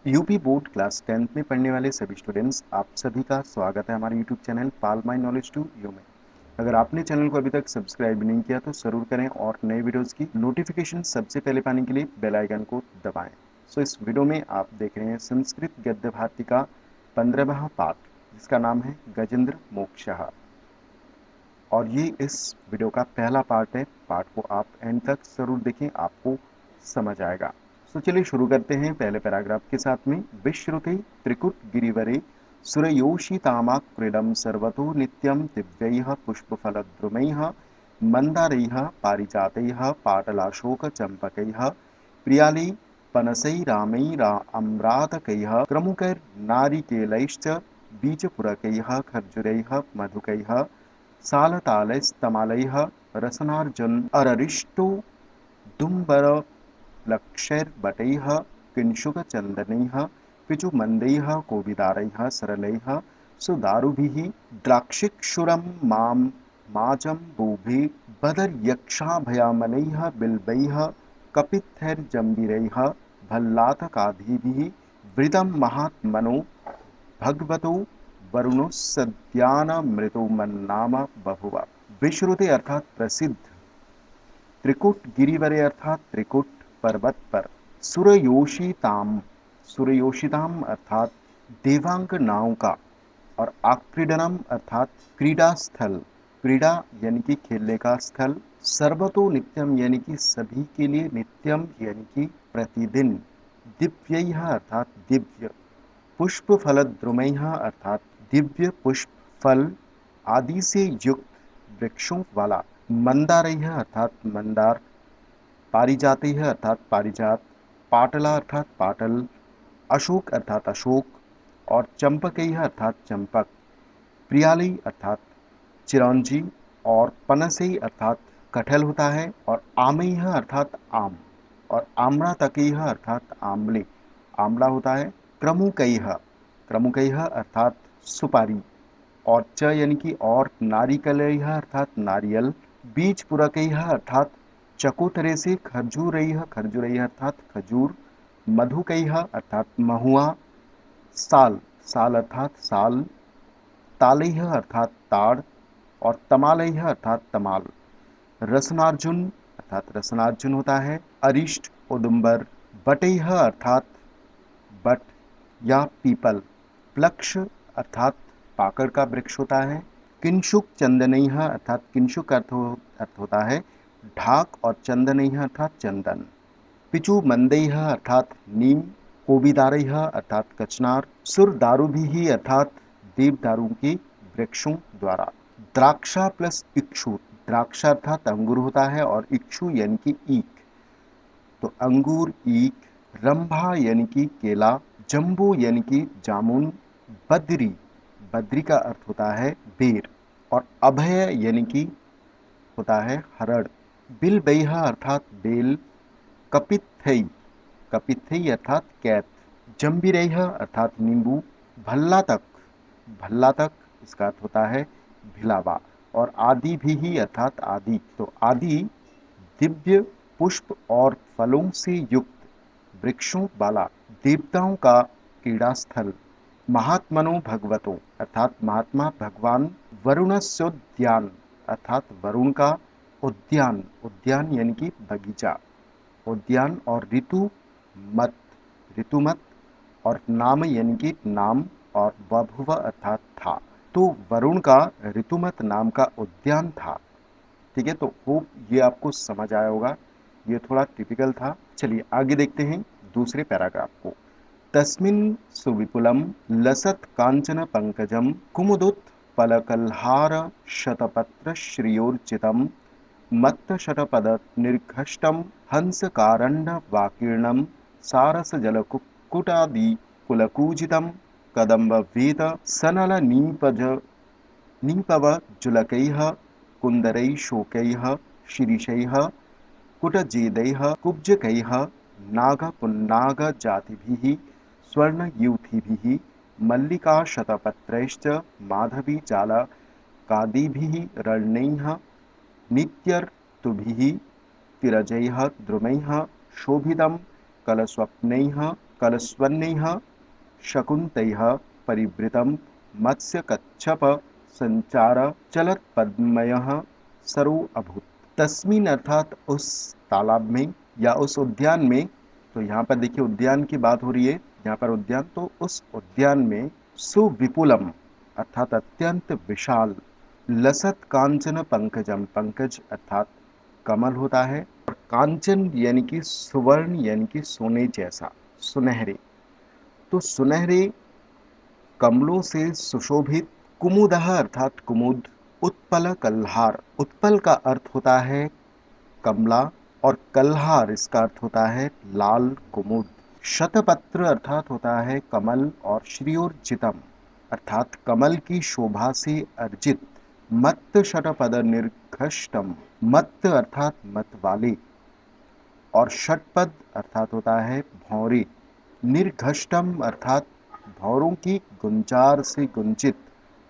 UP board class 10th में पढ़ने वाले सभी स्टूडेंट्स, आप सभी का स्वागत है हमारे यूट्यूब चैनल पाल माई नॉलेज टू यू में। अगर आपने चैनल को अभी तक सब्सक्राइब नहीं किया तो ज़रूर करें और नए वीडियोस की नोटिफिकेशन सबसे पहले पाने के लिए बेल आइकन को दबाएं। सो इस वीडियो में आप देख रहे हैं संस्कृत गद्य भारती का 15वां पाठ, जिसका नाम है गजेंद्र मोक्षः। और ये इस वीडियो का पहला पार्ट है। पार्ट को आप एंड तक जरूर देखें, आपको समझ आएगा। तो चलिए शुरू करते हैं पहले पैराग्राफ के साथ में। विश्रुते त्रिकुट गिरिवरे सुरयोषितामा क्रीडम सर्वतो नित्यम दिव्यैः पुष्पफलद्रुमैः मंदारैः पारिजातैः पाटलाशोक चंपकैः प्रियालै पनसैरामैराम्रातकैः क्रमुकैर्नारिकेलैश्च बीजपुरकैः खर्जुरैः मधुकैः सालतालैस्तमालैः रसनार्जन अररिष्टो दुम्बरलक्षैर्बटैः किंशुकचन्दनैः पिचुमन्दैः कोविदारैः सरलैः सुदारुभिः द्राक्षिक्षुरं माजम्बूभिः बदर्यक्षाभयामनैः बिल्बैः कपित्थैर्जम्बिरैः भल्लातकादिभिः वृतं महात्मनो भगवतो वरुणोस्सद्यानमृतोमन्नाम बहुवा। विश्रुते अर्थात प्रसिद्ध, त्रिकुट गिरिवरे अर्थात त्रिकुट पर्वत पर, सुरयोषिताम, सुरयोषिताम अर्थात देवांग नाव का, और आक्रीडनम अर्थात क्रीड़ा स्थल, क्रीड़ा यानी कि खेलने का स्थल, सर्वतो नित्यम यानी कि सभी के लिए, नित्यम यानी कि प्रतिदिन, दिव्यैः अर्थात दिव्य, पुष्प फल द्रुमैः अर्थात दिव्य पुष्प फल आदि से युक्त वृक्षों वाला, मंदारैः अर्थात मंदार, पारिजातैः अर्थात पारिजात, पाटला अर्थात पाटल, अशोक अर्थात अशोक, और चंपकैः अर्थात चंपक, प्रियाली अर्थात चिरौंजी, और पनसई अर्थात कटहल होता है, और आमैः अर्थात आम, और आम्रातकैः अर्थात आमले, आमला होता है, क्रमुकैः, क्रमुकैः अर्थात सुपारी, और च यानी कि और, नारिकलैः अर्थात नारियल, बीज पुरकैः अर्थात चकोतरे से, खरजूरैः, खरजूरैः अर्थात खजूर, मधुकैः अर्थात महुआ, साल, साल अर्थात साल, तालैः अर्थात ताड़, और तमालैः अर्थात तमाल, रसनार्जुन अर्थात रसनार्जुन होता है, अरिष्ट उदुम्बर, बटैः अर्थात बट या पीपल, प्लक्ष अर्थात पाकड़ का वृक्ष होता है, किंशुक चंदनैः अर्थात किंशुक अर्थ होता है ढाक, और चंदनैः अर्थात चंदन, पिचु मंदैः अर्थात नीम, कोबिदारैः अर्थात कचनार, सुर दारूभिः अर्थात देवदारू के वृक्षों द्वारा, द्राक्षा प्लस इक्षु, द्राक्षा अर्थात अंगूर होता है, और इक्षु यानी कि ईख, तो अंगूर ईख, रंभा यानी कि केला, जम्बू यानी कि जामुन, बद्री, बद्री का अर्थ होता है बेर, और अभय यानी कि होता है हरड़, बिलबैह अर्थात बेल, कपित्थई, कपित्थई अर्थात कैत, जम्बीरेह अर्थात नींबू, भल्ला तक, भल्ला तक इसका अर्थ होता है भिलावा, और आदि भी ही अर्थात आदि, तो आदि दिव्य पुष्प और फलों से युक्त वृक्षों वाला देवताओं का क्रीड़ा स्थल, महात्मनो भगवतो अर्थात महात्मा भगवान, वरुणस्योद्यान अर्थात वरुण का उद्यान, उद्यान यानी कि बगीचा, उद्यान, और ऋतु मत, ऋतुमत, और नाम यानी कि नाम, और बभुव अर्थात था, तो वरुण का ऋतुमत नाम का उद्यान था। ठीक है, तो होप ये आपको समझ आया होगा, ये थोड़ा टिपिकल था। चलिए आगे देखते हैं दूसरे पैराग्राफ को। तस्मिन् सुविपुलं लसत् कांचन पंकजं कुमुदोत्पलकल्हार शतपत्र श्रियोर्जितं मत्तशतपद निर्घष्टं हंसकारण्डवाकीर्णं सारसजलकुक्कुटादि कुलकूजितं कदम्बवेद सनलनीपज नीपवजुलकैः कुन्दरैः शोकैः शिरीषैः कुटजेदैः कुब्जकैः नागपुन्नागजातिभिः स्वर्णयूथिभिः मल्लिकाशतपत्रैश्च माधवीजालकादिभिः रण्यैः नित्यर्तुभिः तिरजैः द्रुमैः शोभितं कलस्वप्नैः कलस्वन्नैः शकुन्तैः परिवृतं मत्स्यकच्छप संचार चलत्पद्मयः सरो अभूत। तस्मिन अर्थात उस तालाब में या उस उद्यान में, तो यहाँ पर देखिए उद्यान की बात हो रही है, यहाँ पर उद्यान, तो उस उद्यान में सुविपुलम अर्थात अत्यंत विशाल, लसत कांचन पंकजम, पंकज अर्थात कमल होता है, और कांचन यानी कि सुवर्ण यानी कि सोने जैसा, सुनहरे, तो सुनहरे कमलों से सुशोभित, कुमुदह अर्थात कुमुद, उत्पल कल्हार, उत्पल का अर्थ होता है कमला, और कल्हार इसका अर्थ होता है लाल कुमुद। शतपत्र अर्थात होता है कमल, और श्रीयोर्जितम अर्थात कमल की शोभा से अर्जित, मत्त शतपद निर्घष्टम, मत्त अर्थात मत वाले, और षटपद अर्थात होता है भौरे, निर्घष्टम अर्थात भौरों की गुंजार से गुंजित,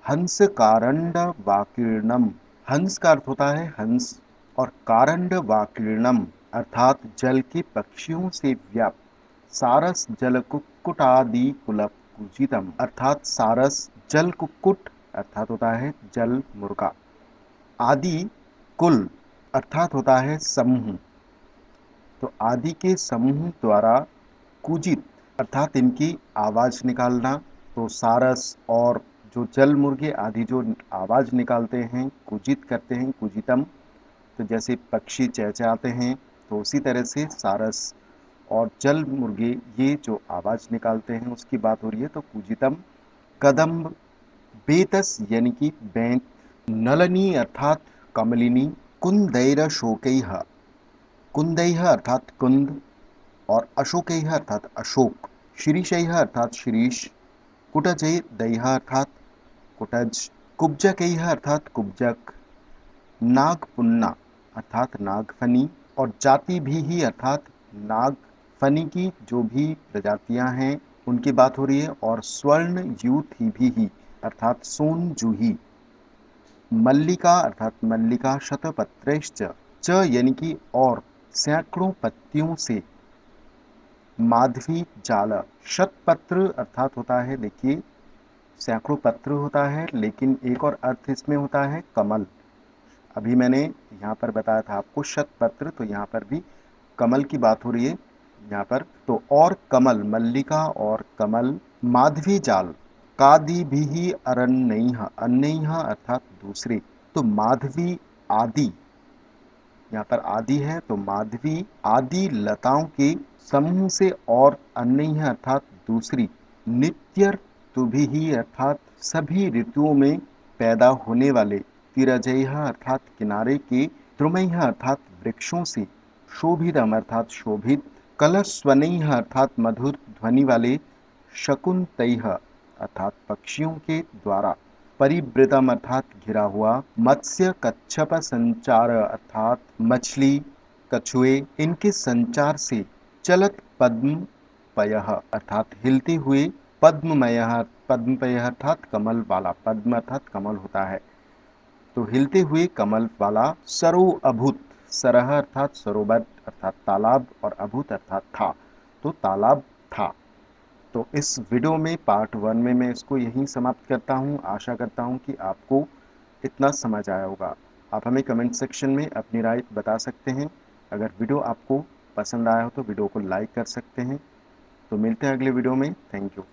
हंस कारंड वाकीर्णम, हंस का अर्थ होता है हंस, और कारंड वाकीर्णम अर्थात जल के पक्षियों से व्याप्त, सारस जल कुक्कुटादि कुलप कुजितम अर्थात सारस जल कुक्कुट अर्थात होता है जल मुर्गा, आदि कुल अर्थात होता है समूह, तो आदि के समूह द्वारा कुजित अर्थात इनकी आवाज निकालना, तो सारस और जो जल मुर्गे आदि जो आवाज निकालते हैं, कुजित करते हैं, कुजितम, तो जैसे पक्षी चहचहाते हैं, तो उसी तरह से सारस और जल मुर्गे ये जो आवाज निकालते हैं उसकी बात हो रही है, तो कुजितम। कदम्ब, बेतस यानी कि बैंत, नलनी अर्थात कमलिनी, कुंदैर शोकैः, कुंदैः अर्थात कुंद, और अशोकैः अर्थात अशोक, शिरीषैः अर्थात शिरीष, कुटजैः अर्थात कुटज, कुब्जकैः अर्थात कुब्जक, नागपुन्ना अर्थात नागफनी, और जाति भी ही अर्थात नागफनी की जो भी प्रजातियां हैं उनकी बात हो रही है, और स्वर्ण यूथी भी ही अर्थात सोन जूही, मल्लिका अर्थात मल्लिका, शतपत्रैश्च, च यानी कि और, सैकड़ों पत्तियों से, माधवी जाल, शतपत्र अर्थात होता है, देखिए सैकड़ों पत्र होता है, लेकिन एक और अर्थ इसमें होता है कमल, अभी मैंने यहाँ पर बताया था आपको शतपत्र, तो यहाँ पर भी कमल की बात हो रही है यहाँ पर, तो और कमल, मल्लिका और कमल, माधवी जाल, कादि भी ही अरण्यैः, अन्यैः अर्थात दूसरे, तो माधवी आदि, यहाँ पर आदि है तो माधवी आदि लताओं के समूह से, और अन्य अर्थात दूसरी, नित्य ऋतुभिः ही अर्थात सभी ऋतुओं में पैदा होने वाले, तिरजैः अर्थात किनारे के, द्रुमैः अर्थात वृक्षों से, शोभितम अर्थात शोभित, कलस्वनैः अर्थात मधुर ध्वनि वाले, शकुन्तैः अर्थात पक्षियों के द्वारा, परिवृतम अर्थात घिरा हुआ, मत्स्य कच्छप संचार अर्थात मछली कछुए इनके संचार से, चलत पद्म पयः अर्थात हिलते हुए, पद्ममयः, पद्मपयः अर्थात कमल वाला, पद्म अर्थात कमल होता है, तो हिलते हुए कमल वाला, सरो अभूत, सरह अर्थात सरोवर अर्थात तालाब, और अभूत अर्थात था, तो तालाब था। तो इस वीडियो में पार्ट 1 में मैं इसको यहीं समाप्त करता हूँ। आशा करता हूँ कि आपको इतना समझ आया होगा। आप हमें कमेंट सेक्शन में अपनी राय बता सकते हैं। अगर वीडियो आपको पसंद आया हो तो वीडियो को लाइक कर सकते हैं। तो मिलते हैं अगले वीडियो में। Thank you.